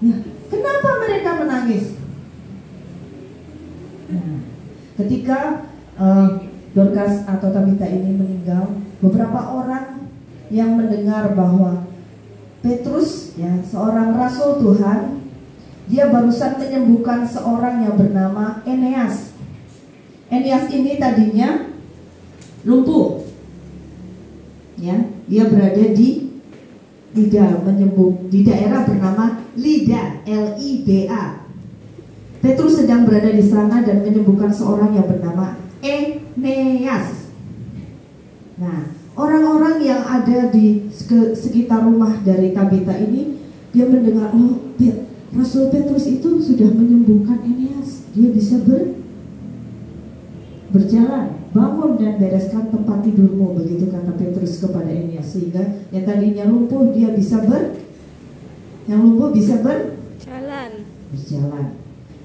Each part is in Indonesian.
Nah, kenapa mereka menangis? Nah, ketika Dorcas atau Tabita ini meninggal, beberapa orang yang mendengar bahwa Petrus, ya, seorang rasul Tuhan, dia barusan menyembuhkan seorang yang bernama Eneas. Eneas ini tadinya lumpuh, ya, dia berada di Lida, di daerah bernama Lida, L-I-D-A. Petrus sedang berada di sana dan menyembuhkan seorang yang bernama Eneas. Nah, orang-orang yang ada di sekitar rumah dari Tabita ini, dia mendengar, oh, Rasul Petrus itu sudah menyembuhkan Eneas. Dia bisa berjalan, bangun dan bereskan tempat tidurmu, begitu kata Petrus kepada Eneas. Sehingga yang tadinya lumpuh dia bisa yang lumpuh bisa berjalan.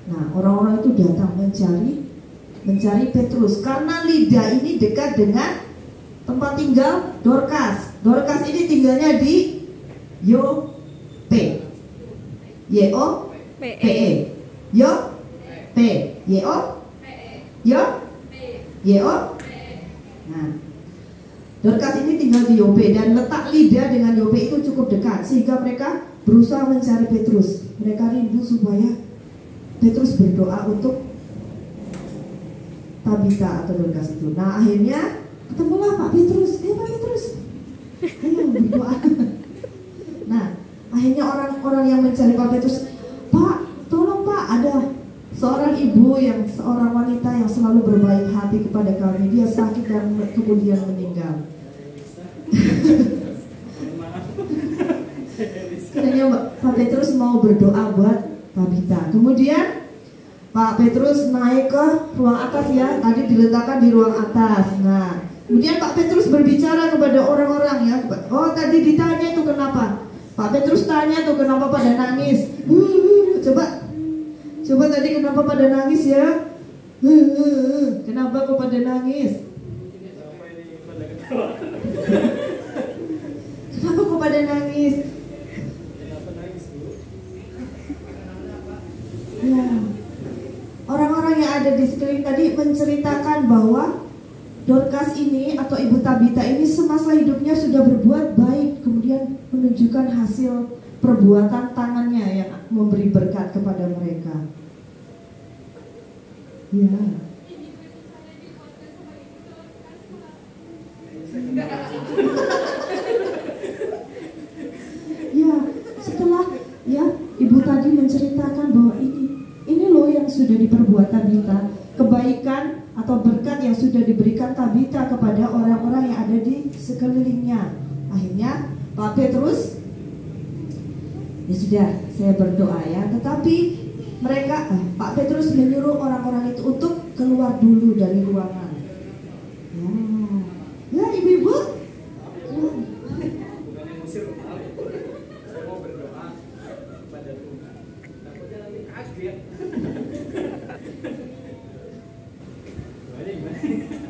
Nah, orang-orang itu datang mencari Petrus karena Lida ini dekat dengan tempat tinggal Dorcas. Dorcas ini tinggalnya di Yope. Y-O-P-E. Yope. Y-O. Nah, Dorcas ini tinggal di Yope dan letak Lida dengan Yope itu cukup dekat sehingga mereka berusaha mencari Petrus. Mereka rindu supaya Petrus berdoa untuk Tabita atau Dorcas itu. Nah, akhirnya ketemulah Pak Petrus. Pak Petrus, ayo berdoa. Nah, akhirnya orang-orang yang mencari Pak Petrus, Pak, tolong Pak, ada seorang ibu seorang wanita yang selalu berbaik hati kepada kami. Dia sakit dan kemudian meninggal. Akhirnya Pak Petrus mau berdoa buat Tabita. Kemudian Pak Petrus naik ke ruang atas, ya, tadi diletakkan di ruang atas. Nah, kemudian Pak Petrus berbicara kepada orang-orang, ya. Oh, tadi ditanya itu kenapa? Pak Petrus tanya tuh kenapa pada nangis. Coba tadi kenapa pada nangis, ya? Kenapa kok pada nangis? Kenapa kok pada nangis? Ya. Orang-orang yang ada di sekeliling tadi menceritakan bahwa Dorcas ini atau Ibu Tabita ini semasa hidupnya sudah berbuat baik, kemudian menunjukkan hasil perbuatan tangannya yang memberi berkat kepada mereka. Ya. Ya, setelah Ibu tadi menceritakan bahwa ini loh yang sudah diperbuat Tabita, kebaikan atau berkat yang sudah diberikan Tabita kepada orang-orang yang ada di sekelilingnya. Akhirnya Pak Petrus, ya sudah, saya berdoa, ya. Tetapi Pak Petrus menyuruh orang-orang itu untuk keluar dulu dari ruangan. Ya, ibu-ibu.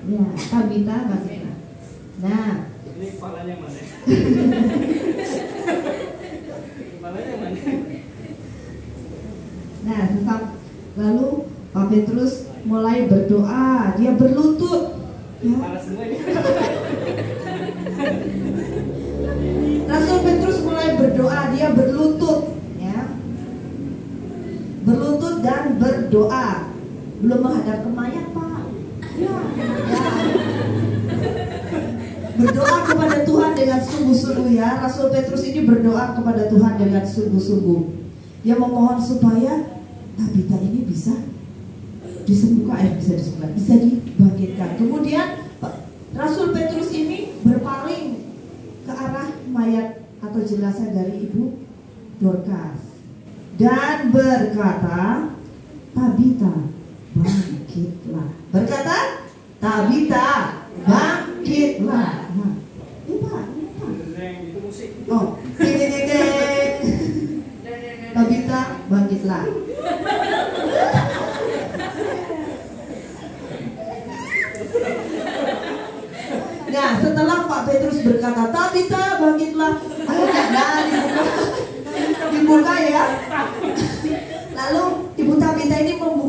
Ya, Tabita bagaimana? Nah, ini kepalanya mana? Kepalanya mana? Nah, lalu Pak Petrus mulai berdoa, dia berlutut. Ya. Rasul Petrus mulai berdoa, dia berlutut, ya. Berlutut dan berdoa. Belum menghadap ke mayat, Pak. Ya. Berdoa kepada Tuhan dengan sungguh-sungguh, ya. Rasul Petrus ini berdoa kepada Tuhan dengan sungguh-sungguh. Dia memohon supaya Tabita ini bisa disembuhkan, bisa dibangkitkan. Kemudian Rasul Petrus ini berpaling ke arah mayat atau jenazah dari Ibu Dorcas dan berkata, Tabita, bangkitlah. Berkata, Tabita, bangkitlah. Nah, ini Pak. Oh, Tabita, bangkitlah. Nah, setelah Pak Petrus berkata, Tabita, bangkitlah, akhirnya dari dibuka ya. Lalu Ibu Tabita ini membuka